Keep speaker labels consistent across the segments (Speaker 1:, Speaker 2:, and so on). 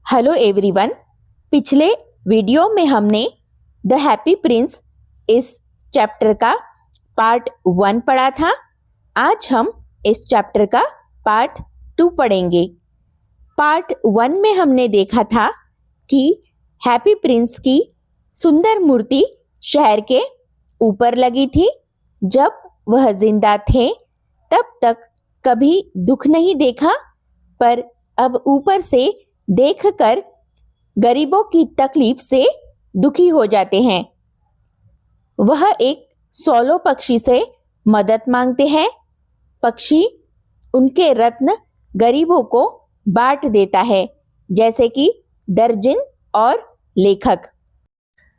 Speaker 1: Hello everyone. पिछले video में हमने द हैप्पी प्रिंस इस चैप्टर का पार्ट 1 पढ़ा था। आज हम इस चैप्टर का पार्ट 2 पढ़ेंगे। पार्ट 1 में हमने देखा था कि हैप्पी प्रिंस की सुंदर मूर्ति शहर के ऊपर लगी थी। जब वह जिंदा थे तब तक कभी दुख नहीं देखा, पर अब ऊपर से देखकर गरीबों की तकलीफ से दुखी हो जाते हैं। वह एक सोलो पक्षी से मदद मांगते हैं। पक्षी उनके रत्न गरीबों को बांट देता है, जैसे कि दर्जन और लेखक।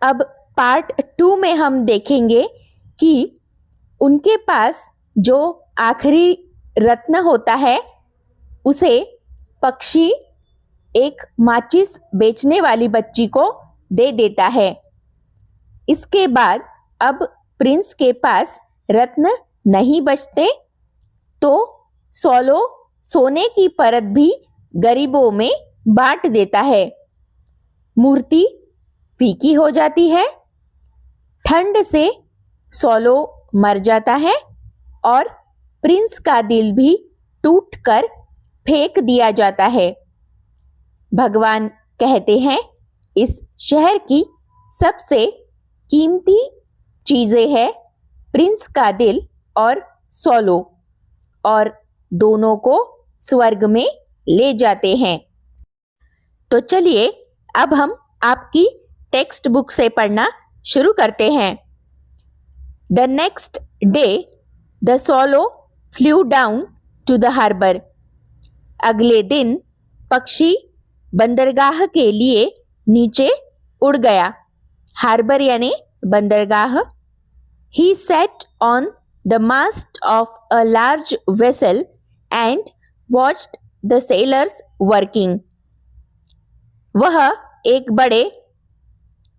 Speaker 1: अब पार्ट 2 में हम देखेंगे कि उनके पास जो आखिरी रत्न होता है उसे पक्षी एक माचिस बेचने वाली बच्ची को दे देता है। इसके बाद अब प्रिंस के पास रत्न नहीं बचते, तो सोलो सोने की परत भी गरीबों में बांट देता है। मूर्ति फीकी हो जाती है। ठंड से सोलो मर जाता है और प्रिंस का दिल भी टूटकर फेंक दिया जाता है। भगवान कहते हैं, इस शहर की सबसे कीमती चीजें हैं प्रिंस का दिल और सोलो, और दोनों को स्वर्ग में ले जाते हैं। तो चलिए अब हम आपकी टेक्स्ट बुक से पढ़ना शुरू करते हैं। The next day the swallow flew down to the harbour. अगले दिन पक्षी बंदरगाह के लिए नीचे उड़ गया। हार्बर यानी बंदरगाह। He sat on the mast of a large vessel and watched the sailors working. वह एक बड़े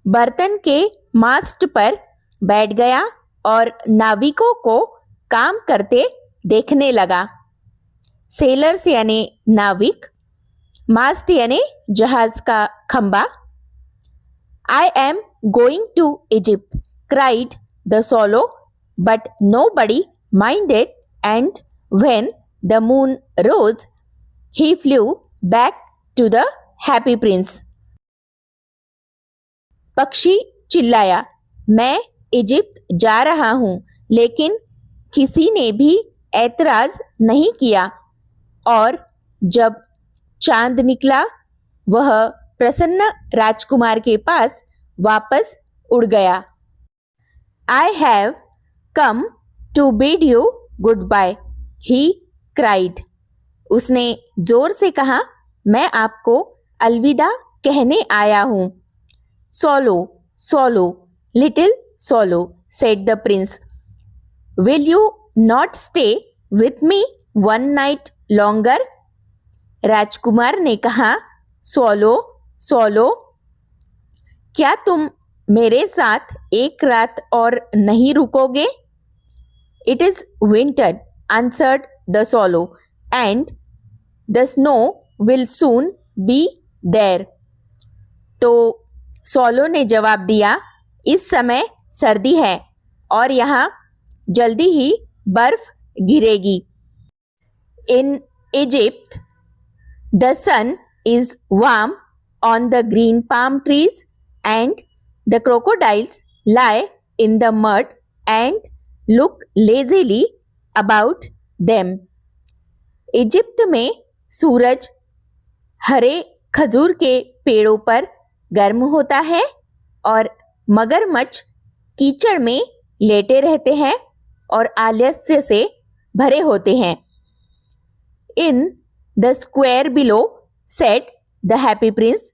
Speaker 1: बर्तन के मास्ट पर बैठ गया और नाविकों को काम करते देखने लगा। सेलर्स यानी नाविक, मास्ट यानी जहाज का खंबा। I am going to Egypt, cried the Swallow, but nobody minded, and when the moon rose, he flew back to the Happy Prince. पक्षी चिल्लाया, मैं इजिप्ट जा रहा हूं, लेकिन किसी ने भी ऐतराज नहीं किया। और जब चांद निकला, वह प्रसन्न राजकुमार के पास वापस उड़ गया। I have come to bid you goodbye, he cried. उसने जोर से कहा, मैं आपको अलविदा कहने आया हूं। Solo, solo, little solo, said the prince. Will you not stay with me one night longer? राजकुमार ने कहा, सोलो, सोलो, क्या तुम मेरे साथ एक रात और नहीं रुकोगे? It is winter, answered the swallow, and the snow will soon be there. तो सोलो ने जवाब दिया, इस समय सर्दी है और यहाँ जल्दी ही बर्फ गिरेगी। In Egypt, the sun is warm on the green palm trees, and the crocodiles lie in the mud and look lazily about them. Egypt में सूरज हरे खजूर के पेड़ों पर गर्म होता है और मगरमच्छ कीचड़ में लेटे रहते हैं और आलस्य से भरे होते हैं। In the square below, said the Happy Prince,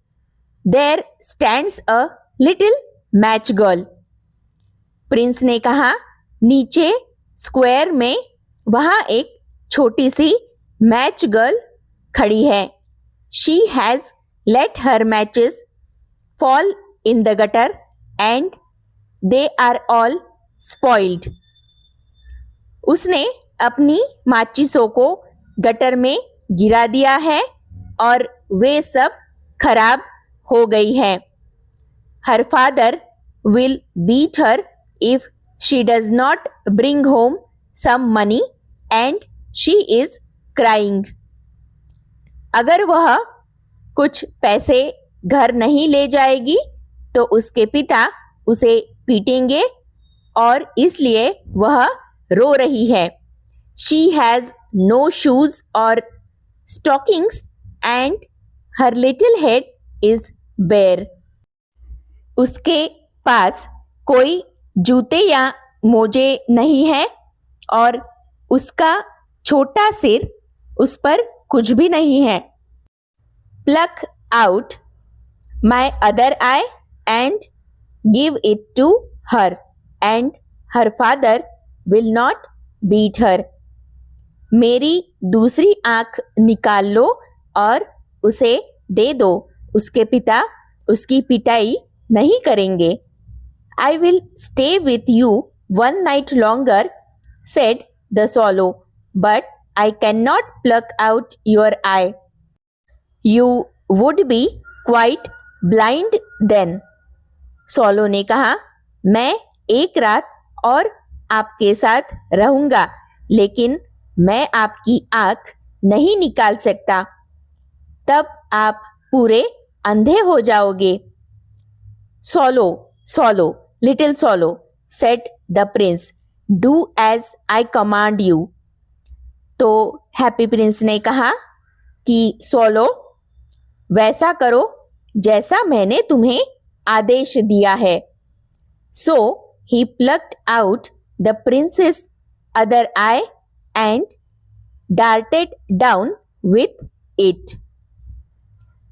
Speaker 1: there stands a little match girl. Prince ने कहा, नीचे स्क्वायर में वहां एक छोटी सी मैच गर्ल खड़ी है। She has let her matches fall in the gutter and they are all spoiled. उसने अपनी माचिसों को गटर में गिरा दिया है और वे सब खराब हो गई है। Her father will beat her if she does not bring home some money and she is crying. अगर वह कुछ पैसे घर नहीं ले जाएगी तो उसके पिता उसे पीटेंगे और इसलिए वह रो रही है। She has no shoes or stockings and her little head is bare. उसके पास कोई जूते या मोजे नहीं है और उसका छोटा सिर उस पर कुछ भी नहीं है। Pluck out my other eye and give it to her and her father will not beat her. मेरी दूसरी आंख निकाल लो और उसे दे दो, उसके पिता उसकी पिटाई नहीं करेंगे। I will stay with you one night longer, said the swallow, but I cannot pluck out your eye. You would be quite blind then. swallow ने कहा, मैं एक रात और आपके साथ रहूंगा, लेकिन मैं आपकी आंख नहीं निकाल सकता, तब आप पूरे अंधे हो जाओगे। Swallow, swallow, little swallow, said the prince, do as I command you. तो हैप्पी प्रिंस ने कहा कि swallow, वैसा करो जैसा मैंने तुम्हें आदेश दिया है। So he plucked out the prince's other eye and darted down with it.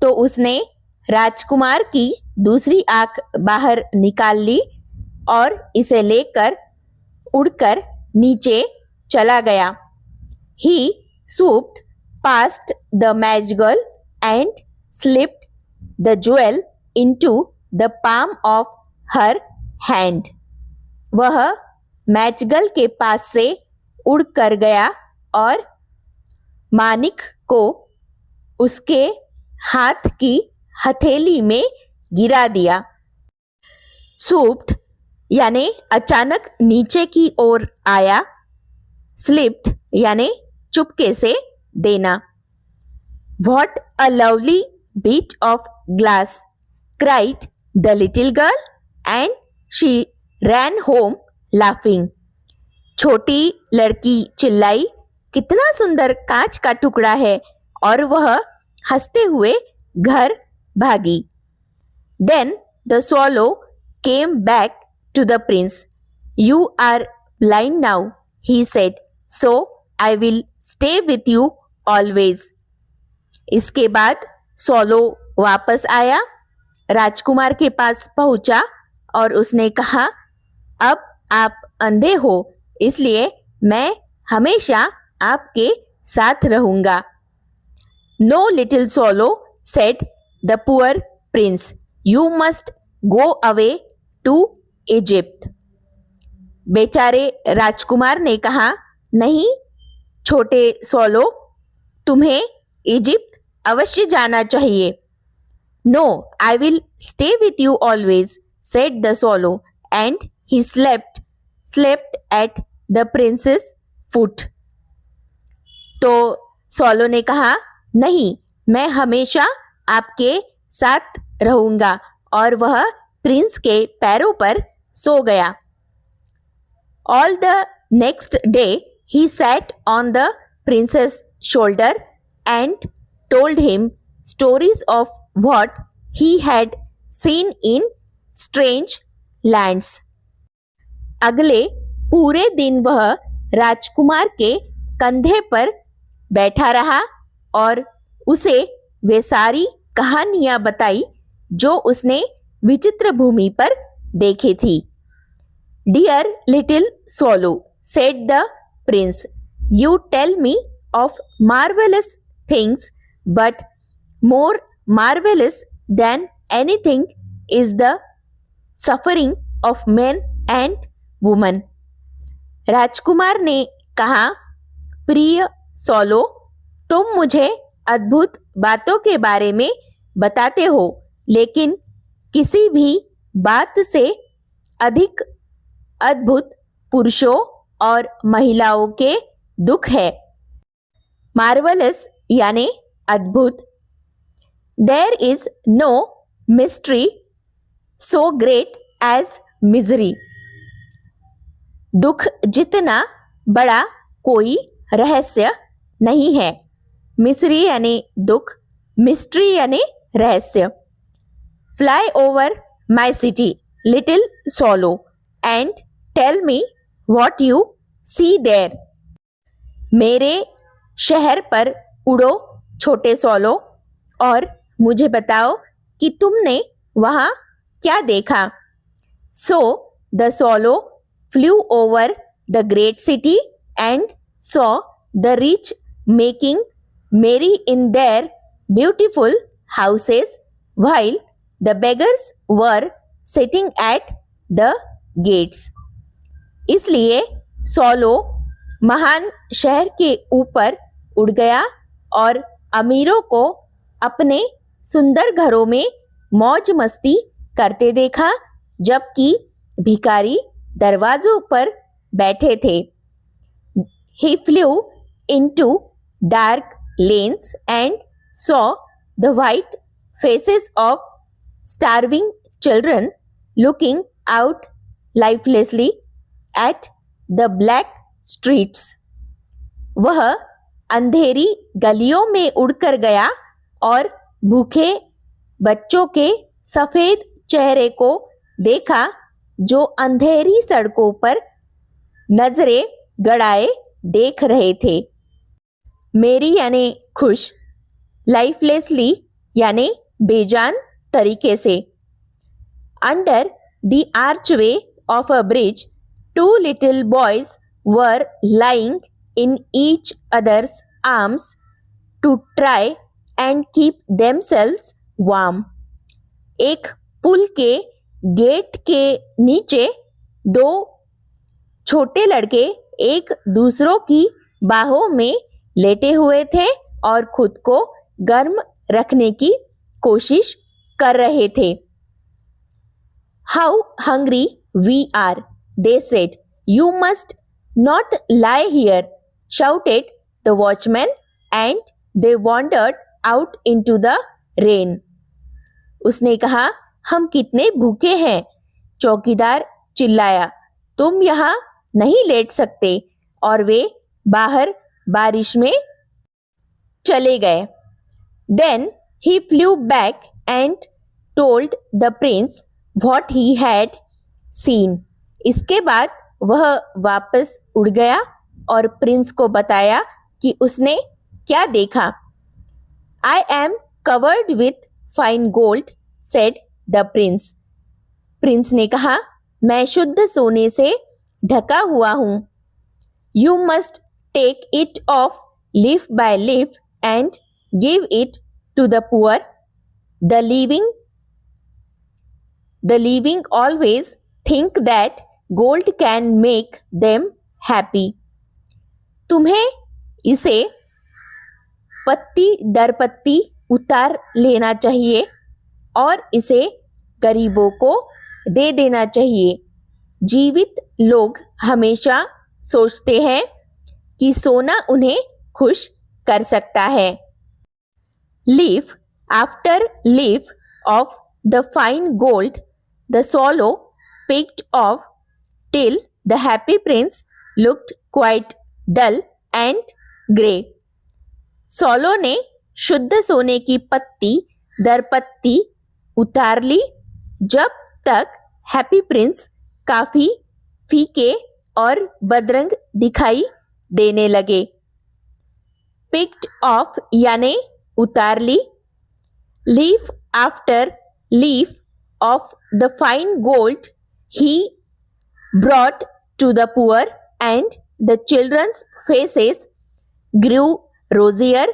Speaker 1: तो उसने राजकुमार की दूसरी आंख बाहर निकाल ली और इसे लेकर उड़कर नीचे चला गया। He swooped past the match girl and slipped the jewel into the palm of her hand. वह मैच गर्ल के पास से उड़ कर गया और मानिक को उसके हाथ की हथेली में गिरा दिया। सूप्ड यानी अचानक नीचे की ओर आया, स्लिप्ड यानी चुपके से देना। What a lovely bit of glass, cried the little girl and she ran home laughing. छोटी लड़की चिल्लाई, कितना सुंदर कांच का टुकड़ा है, और वह हंसते हुए घर भागी। Then the swallow came back to the prince. You are blind now, he said, so I will stay with you always. इसके बाद swallow वापस आया, राजकुमार के पास पहुंचा और उसने कहा, अब आप अंधे हो, इसलिए मैं हमेशा आपके साथ रहूंगा। No, little swallow, said the poor prince, you must go away to Egypt. बेचारे राजकुमार ने कहा, नहीं छोटे swallow, तुम्हें इजिप्ट अवश्य जाना चाहिए। No, I will stay with you always, said the swallow, and he slept at the prince's foot. तो swallow ने कहा, नहीं, मैं हमेशा आपके साथ रहूंगा, और वह प्रिंस के पैरों पर सो गया। All the next day he sat on the prince's shoulder and told him stories of what he had seen in strange lands. अगले पूरे दिन वह राजकुमार के कंधे पर बैठा रहा और उसे वे सारी कहानियां बताई जो उसने विचित्र भूमि पर देखी थी। Dear little swallow, said the prince, you tell me of marvelous things, but more marvelous than anything is the suffering of men and women. राजकुमार ने कहा, प्रिय swallow, तुम मुझे अद्भुत बातों के बारे में बताते हो, लेकिन किसी भी बात से अधिक अद्भुत पुरुषों और महिलाओं के दुख है। मार्वलस यानी अद्भुत। There is no mystery so great as misery. दुख जितना बड़ा कोई रहस्य नहीं है। मिसरी यानी दुख, मिस्ट्री यानी रहस्य। Fly over my city little swallow and tell me what you see there. मेरे शहर पर उड़ो छोटे सोलो, और मुझे बताओ कि तुमने वहाँ क्या देखा। So the swallow flu over the great city and saw the rich making merry in their beautiful houses while the beggars were sitting at the gates. इसलिए सोलो महान शहर के ऊपर उड़ गया और अमीरों को अपने सुंदर घरों में मौज मस्ती करते देखा, जबकि भिखारी दरवाजों पर बैठे थे। He flew into dark lanes and saw the white faces of starving children looking out lifelessly at the black streets. वह अंधेरी गलियों में उड़कर गया और भूखे बच्चों के सफेद चेहरे को देखा जो अंधेरी सड़कों पर नजरें गड़ाए देख रहे थे। मेरी यानी खुश, लाइफलेसली यानी बेजान तरीके से। Under the archway of a bridge two little boys were lying in each other's arms to try and keep themselves warm. एक पुल के गेट के नीचे दो छोटे लड़के एक दूसरों की बाहों में लेटे हुए थे और खुद को गर्म रखने की कोशिश कर रहे थे। How hungry we are, they said. You must not lie here, shouted the watchman and they wandered out into the rain. उसने कहा, हम कितने भूखे हैं, चौकीदार चिल्लाया। तुम यहाँ नहीं लेट सकते, और वे बाहर बारिश में चले गए। Then he flew back and told the prince what he had seen. इसके बाद वह वापस उड़ गया और प्रिंस को बताया कि उसने क्या देखा। I am covered with fine gold, said the prince. Prince ने कहा, मैं शुद्ध सोने से ढका हुआ हूँ। You must take it off leaf by leaf and give it to the poor. The living always think that gold can make them happy. तुम्हें इसे पत्ती दर पत्ती उतार लेना चाहिए और इसे गरीबों को दे देना चाहिए। जीवित लोग हमेशा सोचते हैं कि सोना उन्हें खुश कर सकता है। Leaf after leaf of the fine gold the solo picked off till the happy prince looked quite dull and grey. Solo ने शुद्ध सोने की पत्ती दर पत्ती उतार ली, जब तक हैप्पी प्रिंस काफी फीके और बदरंग दिखाई देने लगे। पिक्ड ऑफ यानी उतार ली। Leaf after leaf of the fine gold he brought to the poor and the children's faces grew rosier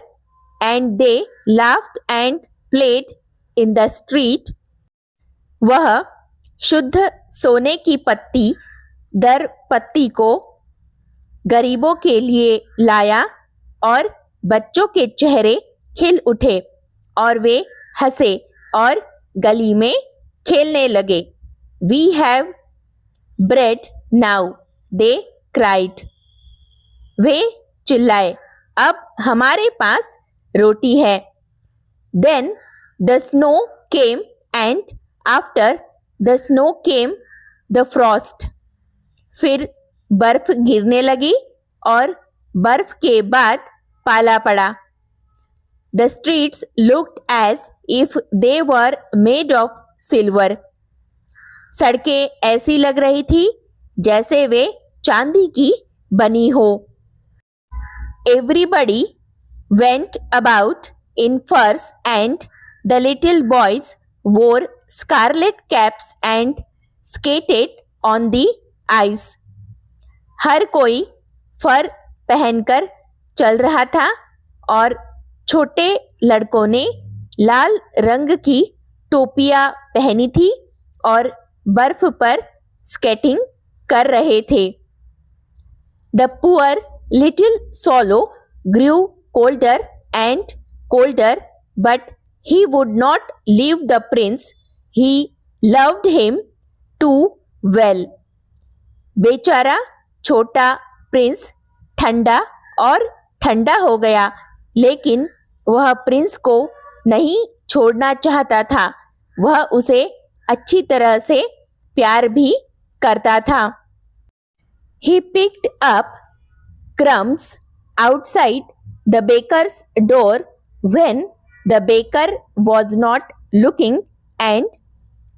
Speaker 1: and they laughed and played in the street. वह शुद्ध सोने की पत्ती दर पत्ती को गरीबों के लिए लाया और बच्चों के चेहरे खिल उठे और वे हंसे और गली में खेलने लगे। We have bread now, they cried. वे चिल्लाए, अब हमारे पास रोटी है। Then the snow came and after the snow came the frost. फिर बर्फ गिरने लगी और बर्फ के बाद पाला पड़ा। The streets looked as if they were made of silver. सड़कें ऐसी लग रही थी जैसे वे चांदी की बनी हो। Everybody went about in furs and the little boys wore scarlet caps and skated on the ice. हर कोई फर पहनकर चल रहा था और छोटे लड़कों ने लाल रंग की टोपियां पहनी थी और बर्फ पर स्केटिंग कर रहे थे। The poor little swallow grew colder and colder, but he would not leave the prince. He loved him too well. बेचारा छोटा प्रिंस ठंडा और ठंडा हो गया, लेकिन वह प्रिंस को नहीं छोड़ना चाहता था। वह उसे अच्छी तरह से प्यार भी करता था। He picked up crumbs outside the baker's door when the baker was not looking and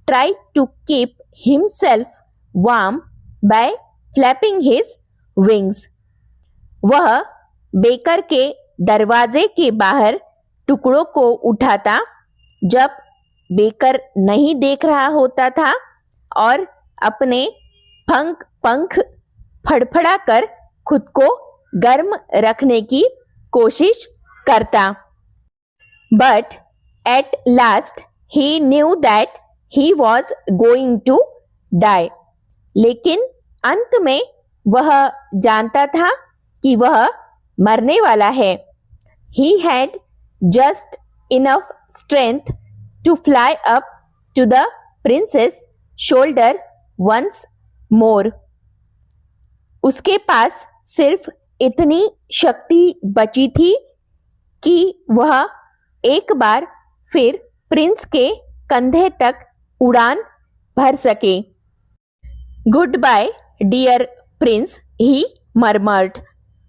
Speaker 1: tried to keep himself warm by flapping his wings. वह बेकर के दरवाजे के बाहर टुकड़ों को उठाता जब बेकर नहीं देख रहा होता था और अपने पंख फड़फड़ाकर खुद को गर्म रखने की कोशिश करता। But at last he knew that he was going to die. लेकिन अंत में वह जानता था कि वह मरने वाला है। He had just enough strength to fly up to the prince's shoulder once more. उसके पास सिर्फ इतनी शक्ति बची थी कि वह एक बार फिर प्रिंस के कंधे तक उड़ान भर सके। Goodbye, dear prince, he murmured.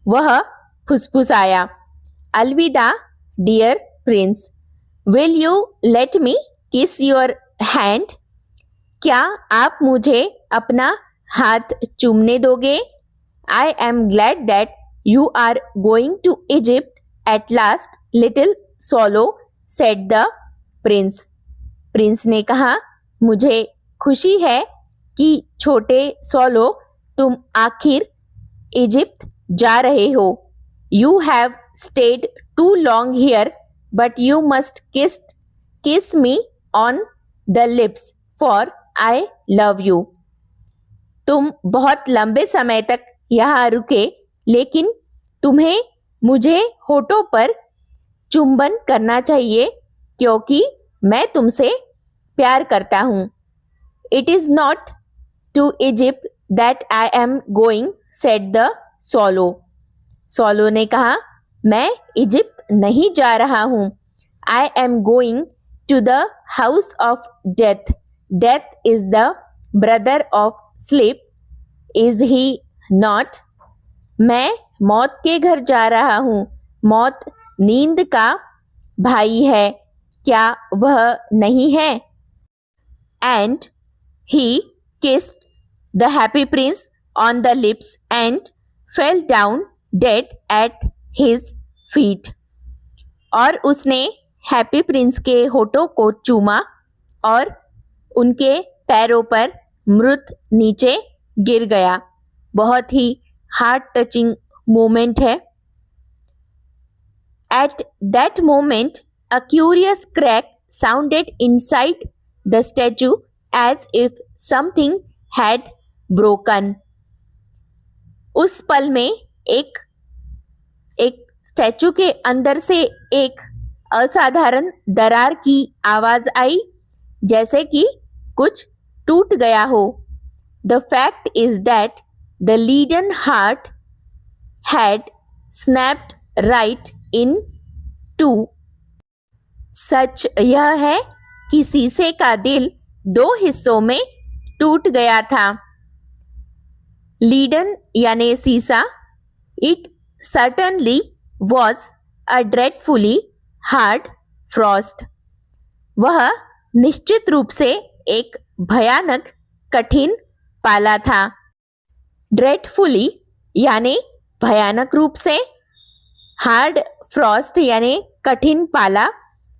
Speaker 1: वह फुसफुसाया। अलविदा, dear prince. Will you let me kiss your hand? क्या आप मुझे अपना हाथ चूमने दोगे? I am glad that you are going to Egypt at last, little swallow, said the prince. Prince ने कहा, मुझे खुशी है कि छोटे सोलो तुम आखिर इजिप्ट जा रहे हो। You have stayed too long here, but you must kiss me on the lips, for I love you. तुम बहुत लंबे समय तक यहाँ रुके, लेकिन तुम्हें मुझे होठों पर चुंबन करना चाहिए क्योंकि मैं तुमसे प्यार करता हूँ। It is not to Egypt that I am going, said the swallow. swallow ने कहा, मैं इजिप्ट नहीं जा रहा हूँ। I am going to the house of death. Death is the brother of sleep. Is he not? मैं मौत के घर जा रहा हूँ। मौत नींद का भाई है, क्या वह नहीं है? And he kissed the happy prince on the lips and fell down dead at his feet. और उसने हैप्पी प्रिंस के होठों को चूमा और उनके पैरों पर मृत नीचे गिर गया। बहुत ही हार्ट टचिंग मोमेंट है। At that moment, a curious crack sounded inside the statue as if something had broken. उस पल में एक स्टैचू के अंदर से एक असाधारण दरार की आवाज आई, जैसे कि कुछ टूट गया हो। The fact is that the leaden heart had snapped right in two. सच यह है कि शीशे का दिल दो हिस्सों में टूट गया था। लीडन यानी शीशा। It certainly was a dreadfully hard frost. वह निश्चित रूप से एक भयानक कठिन पाला था। ड्रेडफुली यानी भयानक रूप से, हार्ड फ्रॉस्ट यानी कठिन पाला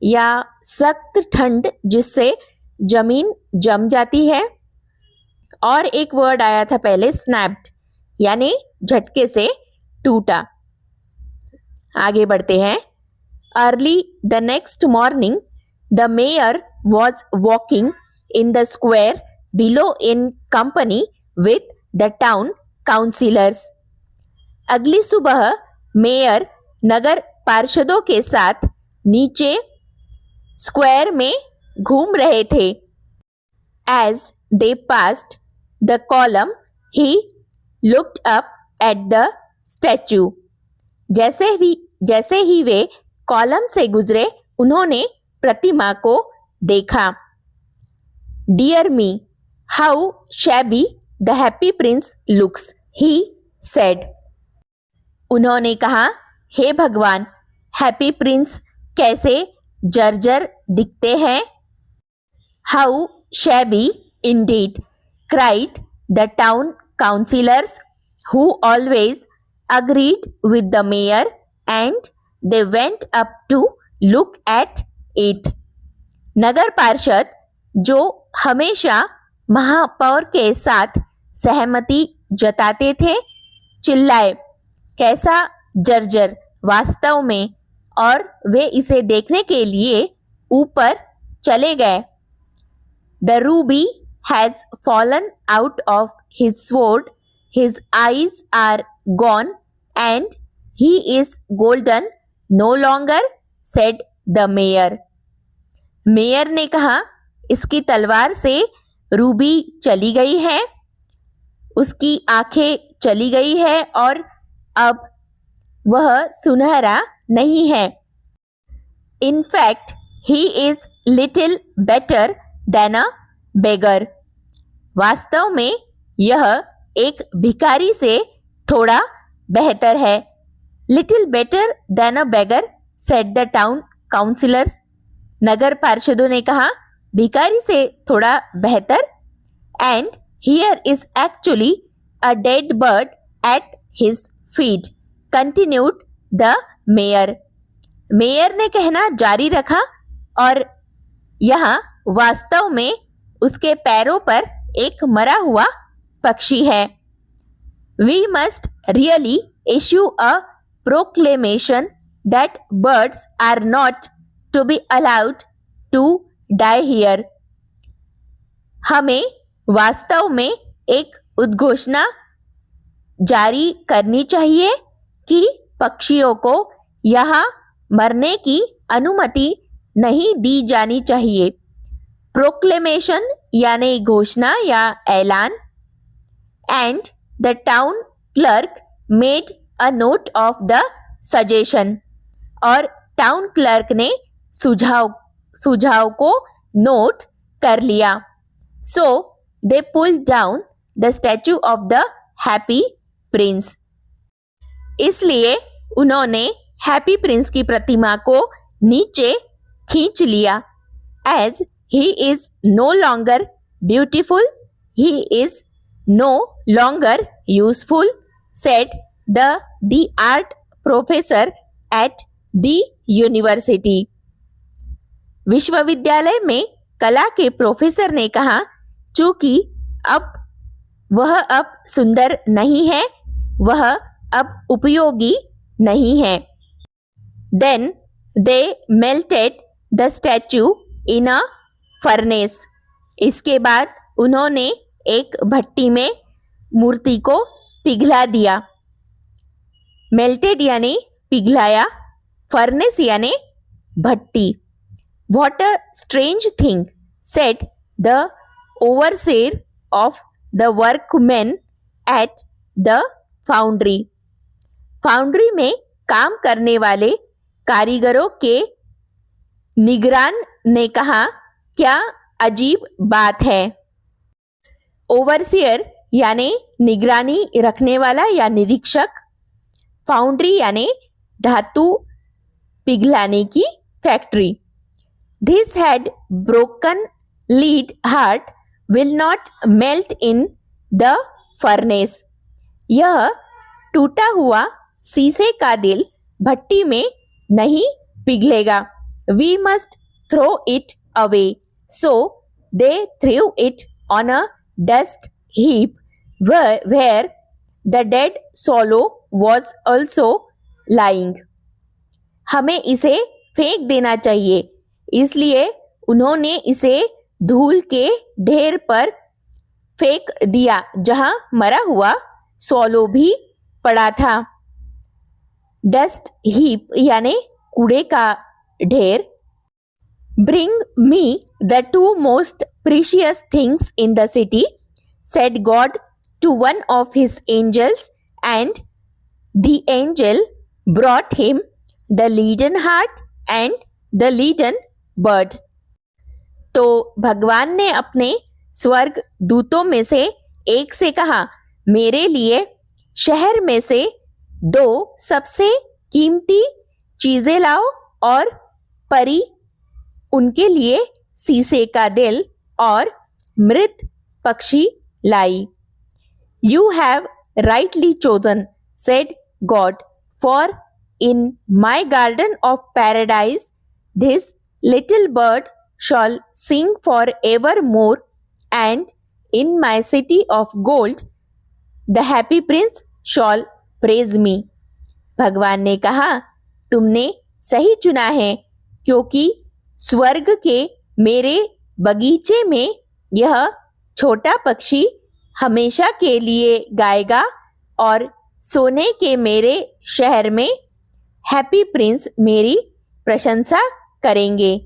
Speaker 1: या सख्त ठंड जिससे जमीन जम जाती है। और एक वर्ड आया था पहले, स्नैप्ड, यानी झटके से टूटा। आगे बढ़ते हैं। Early the next morning the mayor was walking in the square below in company with the town councillors. अगली सुबह मेयर नगर पार्षदों के साथ नीचे स्क्वायर में घूम रहे थे। As they passed the column he looked up at the statue. जैसे ही वे कॉलम से गुजरे उन्होंने प्रतिमा को देखा। Dear me, how shabby the Happy Prince looks, he said. उन्होंने कहा, हे भगवान, हैप्पी प्रिंस कैसे जर्जर दिखते हैं। How shabby Indeed, cried the town councillors who always agreed with the mayor, and they went up to look at it. नगर पार्षद जो हमेशा महापौर के साथ सहमति जताते थे, चिल्लाए, कैसा जर्जर वास्तव में, और वे इसे देखने के लिए ऊपर चले गए। The ruby has fallen out of his sword, his eyes are gone, and he is golden no longer, said the mayor. Mayor ने कहा, इसकी तलवार से रूबी चली गई है, उसकी आंखें चली गई है और अब वह सुनहरा नहीं है। In fact, he is little better than a beggar. वास्तव में यह एक भिखारी से थोड़ा बेहतर है। Little better than a beggar, said the town councillors. नगर पार्षदों ने कहा, भिखारी से थोड़ा बेहतर। And here is actually a dead bird at his feet, continued the mayor. Mayor ने कहना जारी रखा, और यहाँ वास्तव में उसके पैरों पर एक मरा हुआ पक्षी है। We must really issue a proclamation that birds are not to be allowed to die here. हमें वास्तव में एक उद्घोषणा जारी करनी चाहिए कि पक्षियों को यहाँ मरने की अनुमति नहीं दी जानी चाहिए। प्रोक्लेमेशन यानी घोषणा या ऐलान। And the town clerk made a note of the suggestion, और टाउन क्लर्क ने सुझाव को नोट कर लिया। So they pulled down the statue of the Happy Prince. इसलिए उन्होंने हैप्पी प्रिंस की प्रतिमा को नीचे खींच लिया। As he is no longer beautiful, he is no longer useful, said the art professor at the university. विश्वविद्यालय में कला के प्रोफेसर ने कहा, चूंकि वह अब सुंदर नहीं है, वह अब उपयोगी नहीं है। Then they melted the statue in a furnace. इसके बाद उन्होंने एक भट्टी में मूर्ति को पिघला दिया। मेल्टेड यानी पिघलाया, फर्नेस यानी भट्टी. What a strange thing, said the overseer of the workmen at the foundry. Foundry में काम करने वाले कारीगरों के निगरान ने कहा, क्या अजीब बात है. ओवरसियर यानी निगरानी रखने वाला या निरीक्षक. फाउंड्री यानी धातु पिघलाने की factory. This had broken lead heart will not melt in the furnace. यह टूटा हुआ शीशे का दिल भट्टी में नहीं पिघलेगा. We must throw it away. So they threw it on a dust heap where the dead swallow was also lying. हमें इसे फेंक देना चाहिए, इसलिए उन्होंने इसे धूल के ढेर पर फेंक दिया जहां मरा हुआ स्वॉलो भी पड़ा था. डस्ट हीप यानी कूड़े का ढेर. Bring me the two most precious things in the city, said God to one of his angels, and the angel brought him the leaden heart and the leaden bird. तो भगवान ने अपने स्वर्ग दूतों में से एक से कहा, मेरे लिए शहर में से दो सबसे कीमती चीजें लाओ और परी उनके लिए शीशे का दिल और मृत पक्षी लाई. You have rightly chosen, said God, for in my garden of paradise this little bird shall sing forevermore, and in my city of gold the happy prince shall praise me. भगवान ने कहा, तुमने सही चुना है, क्योंकि स्वर्ग के मेरे बगीचे में यह छोटा पक्षी हमेशा के लिए गाएगा और सोने के मेरे शहर में हैप्पी प्रिंस मेरी प्रशंसा करेंगे.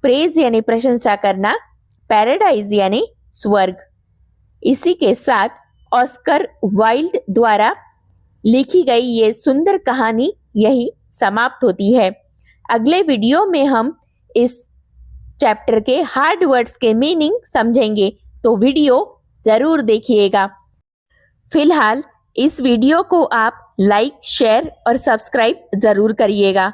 Speaker 1: प्रेज यानी प्रशंसा करना, पैराडाइज यानी स्वर्ग. इसी के साथ ऑस्कर वाइल्ड द्वारा लिखी गई ये सुंदर कहानी यही समाप्त होती है. अगले वीडियो में हम इस चैप्टर के हार्ड वर्ड्स के मीनिंग समझेंगे, तो वीडियो जरूर देखिएगा. फिलहाल इस वीडियो को आप लाइक, शेयर और सब्सक्राइब जरूर करिएगा.